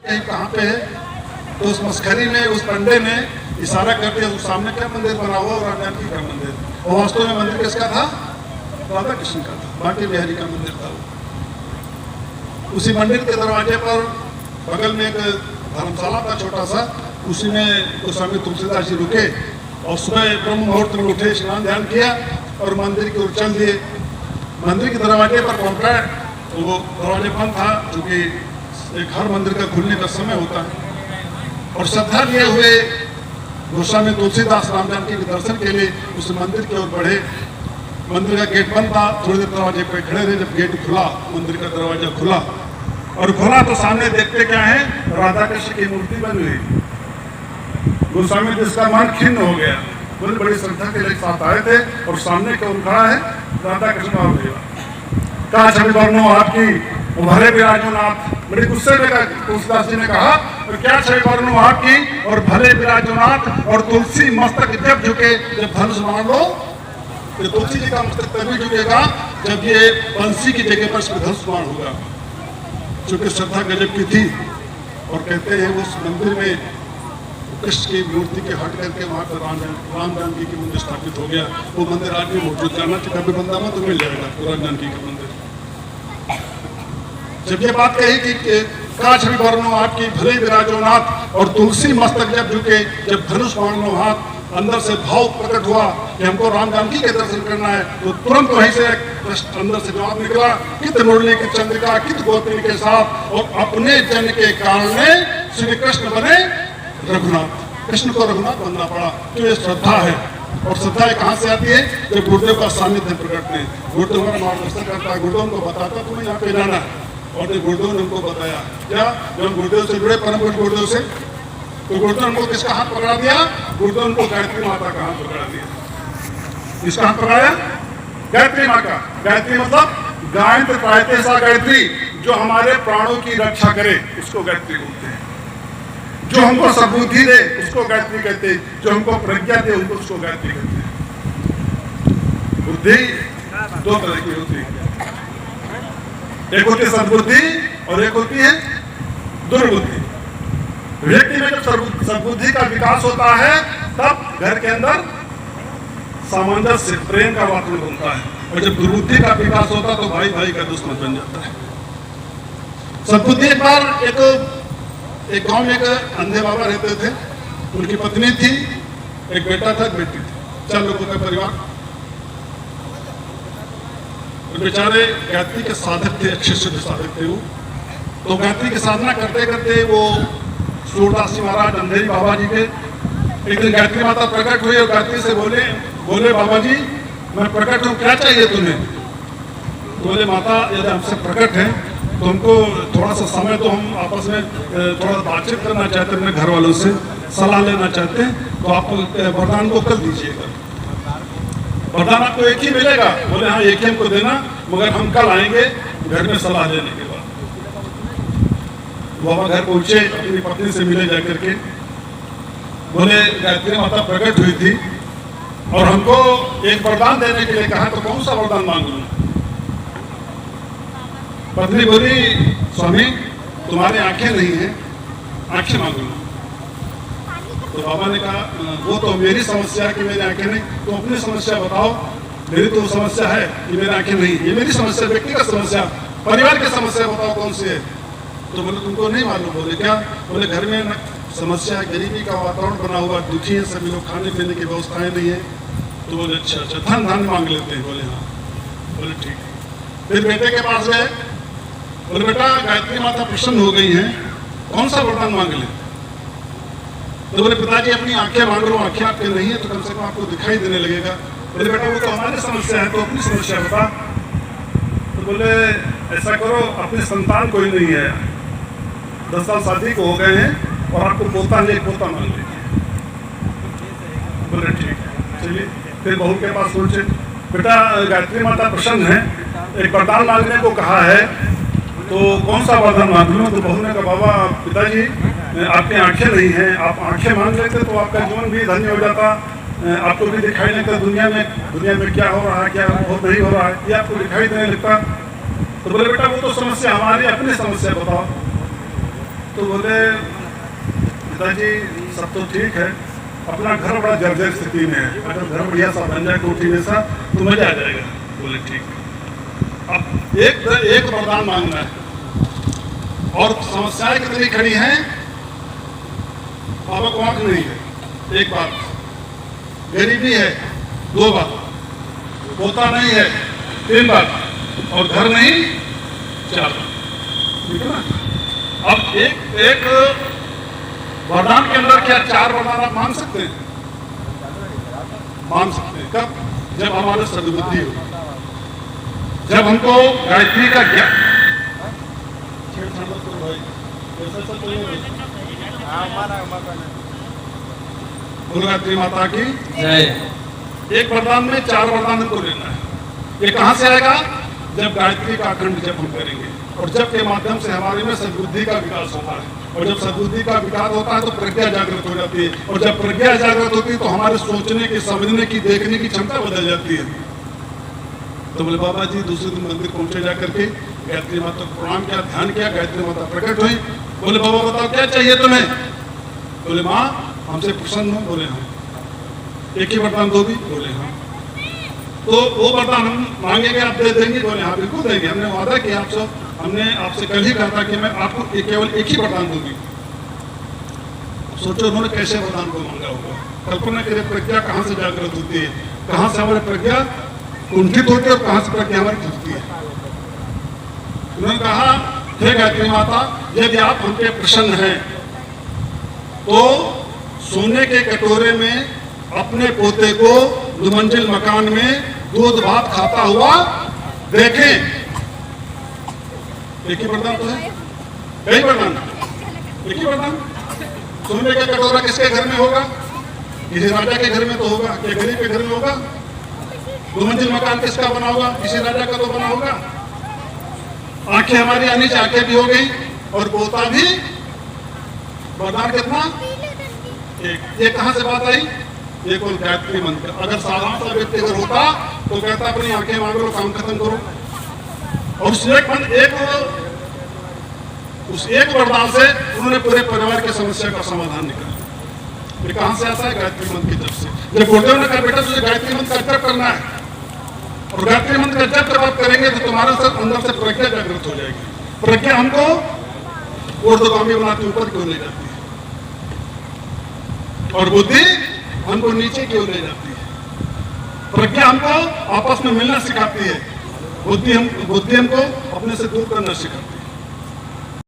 कहीं कहाँ पे है, तो उस मस्खरी ने, उस पंडे ने इशारा कर दिया उस सामने क्या मंदिर बना हुआ और राम जानकी का मंदिर, और वास्तव में मंदिर किसका था? राधा कृष्ण का था, बांके बिहारी का मंदिर था। उसी मंदिर के दरवाजे पर बगल में एक धर्मशाला था छोटा सा, उसी में गोस्वामी तुलसीदास जी रुके और सुबह ब्रह्म मुहूर्त में उठे, स्नान ध्यान किया और मंदिर की ओर चल दिए। मंदिर के दरवाजे पर पहुंचा तो वो दरवाजे बंद था, क्योंकि एक हर मंदिर का खुलने का समय होता है। और श्रद्धा लिए हुए गोस्वामी तुलसीदास राम जानकी के दर्शन के लिए उस मंदिर की ओर बढ़े। मंदिर का गेट बंद था, थोड़ी देर दरवाजे पर खड़े रहे। जब गेट खुला, मंदिर का दरवाजा खुला और खुला तो सामने देखते क्या है, राधा कृष्ण की मूर्ति बनी हुई। गोस्वामी जी इसका मन खिन्न हो गया, बोले बड़ी श्रद्धा के लिए साथ आए थे और सामने कौन खड़ा है? राधा कृष्ण और देवा। कहा छवि वर्णो आपकी भले विराजोनाथ, बड़ी गुस्से में तुलसीदास जी ने कहा, और क्या छवि वर्णो आपकी और भले विराजोनाथ, और तुलसी मस्तक जब झुके, जब धनुष मान लो, तो तुलसी जी का मस्तक तभी झुकेगा जब ये बंसी की जगह पर धनुष मान होगा। चूंकि श्रद्धा गजब की थी, और कहते हैं उस मंदिर में कृष्ण की मूर्ति के हट करके वहाँ पर राम जानकी की मंदिर स्थापित हो गया। वो मंदिर आज भी मौजूद, जाना कभी बंदा में तो मिल जाएगा राम जानकी का मंदिर। जब ये बात कही कि का छवि वर्णो आपकी भले विराजोनाथ, और तुलसी मस्तक जब झुके, जब धनुष मानो हाथ, अंदर से भाव प्रकट हुआ कि हमको राम जानकी के दर्शन करना है, तो तुरंत वहीं से अंदर से जवाब निकला, कित मुरली की चंद्रिका कित गोपी के साथ, और अपने जन के कारण में श्री कृष्ण बने रघुनाथ। कृष्ण को रघुनाथ बनना पड़ा। तो ये श्रद्धा है, और श्रद्धा कहाँ से आती है? जब गुरुदेव का सानिध्य प्रकट नहीं, गुरुदेव का मार्गदर्शन करता है, गुरुदेव उनको बताता तुम्हें यहाँ पे जाना है, और गुरुदेव ने उनको बताया क्या, जब गुरुदेव से जुड़े परम गुरुदेव से, तो गुरुदेव उनको किसका हाथ पकड़ा दिया? गुरुदेव उनको गायत्री माता का हाथ पकड़ा दिया। किसका हाथ पकड़ाया? गायत्री माँ का। गायत्री मतलब गायत्री त्रायते सा गायत्री, जो हमारे प्राणों की रक्षा करे उसको गायत्री बोलते हैं। जो हमको सद्बुद्धि दे उसको गायत्री कहते हैं, जो हमको प्रज्ञा दे उनको उसको गायत्री कहते हैं। बुद्धि दो तरह की होती है, एक होती है सद्बुद्धि और एक होती है दुर्बुद्धि। व्यक्ति में जब सद्बुद्धि का विकास होता है, तब घर के अंदर सामंजस्य, प्रेम का वातावरण बनता है, और जब दुर्बुद्धि का विकास होता है तो भाई भाई का दुश्मन बन जाता है। सद्बुद्धि एक बार एक गांव में एक अंधे बाबा रहते थे, उनकी पत्नी थी, एक बेटा था, एक बेटी थी, 4 लोगों का परिवार। बेचारे गायत्री के साधक थे, अच्छे सिद्ध साधक थे वो। तो गायत्री की साधना करते करते वो सूरदास जी महाराज अंधेरी बाबा जी के एक दिन गायत्री माता प्रकट हुई और गायत्री से बोले बाबा जी मैं प्रकट हूँ, क्या चाहिए तुम्हें? तो बोले माता यदि हमसे प्रकट है तो हमको थोड़ा सा समय, तो हम आपस में थोड़ा बातचीत करना चाहते हैं, अपने घर वालों से सलाह लेना चाहते हैं, तो आप वरदान को कल दीजिएगा। वरदान आपको एक ही मिलेगा। बोले हाँ एक ही हमको देना, मगर हम कल आएंगे घर में सलाह लेने के बाद। बाबा घर पहुंचे, अपनी पत्नी से मिले जाकर के। बोले गायत्री माता प्रकट हुई थी और हमको एक वरदान देने के लिए कहा, तो कौन सा वरदान मांग लूं? पत्नी बोली स्वामी तुम्हारी आंखें नहीं है, आंखें मांग लो। तो बाबा ने कहा वो तो मेरी समस्या है कि मेरी आंखें नहीं, तो अपनी समस्या बताओ। मेरी तो समस्या है कि मेरी आंखें नहीं, ये मेरी समस्या, व्यक्तिगत समस्या, परिवार की समस्या बताओ कौन सी है? तो बोले तुमको नहीं मालूम। बोले क्या? बोले घर में समस्या है, गरीबी का वातावरण बना हुआ, दुखी है सभी लोग, खाने पीने की व्यवस्थाएं नहीं है। तो बोले अच्छा धन मांग लेते हैं। बोले हाँ। बोले ठीक है। फिर बेटे के पास गए, बोले बेटा गायत्री माता प्रसन्न हो गई हैं, कौन सा वरदान मांग ले? तो बोले पिताजी अपनी आंखें मांग लो, आंखें आपके नहीं है तो कम से कम आपको दिखाई देने लगेगा। बोले बेटा वो तो हमारी समस्या है, तो अपनी समस्या बता। तो बोले ऐसा करो, अपनी संतान कोई नहीं है, 10 साल शादी को हो गए हैं और आपको पोता नहीं, पोता मांग लीजिए। बोले ठीक है चलिए। फिर बहू के पास पहुंचे, बेटा गायत्री माता प्रसन्न है, एक वरदान मांगने को कहा है, तो कौन सा वरदान मांग लूं? तो बहू ने कहा बाबा पिताजी आपकी आंखें नहीं हैं, आप आंखें मांग लेते तो आपका जीवन भी धन्य हो जाता, आपको भी दिखाई देता दुनिया में क्या हो रहा है, क्या नहीं हो रहा है, ये आपको दिखाई देने लगता। तो बोले बेटा वो तो समस्या हमारी, अपनी समस्या बताओ। तो बोले पिताजी सब तो ठीक है, अपना घर बड़ा जर्जर स्थिति में है, अगर घर बढ़िया सा बन जाए कोठी जैसा तो मजा आ जाएगा। बोले ठीक। अब एक वरदान मांगना है और समस्याएं कितनी खड़ी हैं, बाबा को आंख नहीं है, एक बात, गरीबी है 2 बात, पोता नहीं है 3 बात, और घर नहीं 4 बात, ठीक है ना। अब एक वरदान के अंदर क्या 4 वरदान आप मांग सकते हैं? मांग सकते हैं। कब? जब हमारे सद्बुद्धि हो, जब हमको गायत्री का ज्ञान। गायत्री माता की एक वरदान में 4 वरदान हमको लेना है। ये कहां से आएगा? जब गायत्री का अखंड जप हम करेंगे और जप के माध्यम से हमारे में सद्बुद्धि का विकास होता है, और जब सद्बुद्धि का विकास होता है तो प्रज्ञा जागृत हो जाती है, और जब प्रज्ञा जागृत होती है तो हमारे सोचने की, समझने की, देखने की क्षमता बदल जाती है। तो बोले बाबा जी दूसरे दिन मंदिर पहुंचे जाकर के गायत्री माता को प्रणाम किया, ध्यान किया, गायत्री माता प्रकट हुई। बोले बाबा बताओ क्या चाहिए तुम्हें? बोले माँ हमसे प्रसन्न हो। बोले हाँ। एक ही वरदान दोगी? बोले हाँ। तो वो वरदान हम मांगेंगे आप दे देंगे? बोले हाँ बिल्कुल देंगे, हमने वादा किया आपसे, हमने आपसे कल ही कहा था कि मैं आपको केवल एक ही वरदान दूंगी। सोचो उन्होंने कैसे वरदान को मांगा होगा। कल्पना करिए प्रज्ञा कहाँ से जागृत होती है, कहाँ से हमारी प्रज्ञा कुंठित होती है और कहाँ से प्रज्ञा हमारी खुलती है। उन्होंने कहा हे गायत्री माता यदि आप हमसे प्रसन्न हैं तो सोने के कटोरे में अपने पोते को 2 मंजिल मकान में दूध भात खाता हुआ देखें। एक ही वरदान तो है, कई वरदान, एक ही वरदान। सोने का कटोरा किसके घर में होगा? किसी राजा के घर में तो होगा, क्या गरीब के घर में होगा? 2 मंजिल मकान किसका बना होगा? किसी राजा का तो बना होगा। आंखें हमारी आनी चाहिए, आंखें भी हो गई और पोता भी। वरदान कितना? एक। ये कहां से बात आई? ये कोई गायत्री मंत्र। अगर साधारण सा व्यक्ति अगर होता तो कहता अपनी आंखें मांग लो, काम खत्म करो। और उस एक वरदान से उन्होंने पूरे परिवार की समस्या का समाधान निकाला। ये कहां से आता है? गायत्री मंत्र की जप से। जब गुरुदेव ने कहा बेटा तुझे गायत्री मंत्र का जप करना है, और गायत्री मंत्र का जप जब आप करेंगे तो तुम्हारे अंदर से प्रज्ञा जागृत हो जाएगी। प्रज्ञा हमको ऊर्ध्वगामी बनाती, ऊपर की ओर ले जाती है, और बुद्धि हमको नीचे की ओर ले जाती है। प्रज्ञा हमको आपस में मिलना सिखाती है, बुद्धि हमको अपने से दूर करना सिखाती है।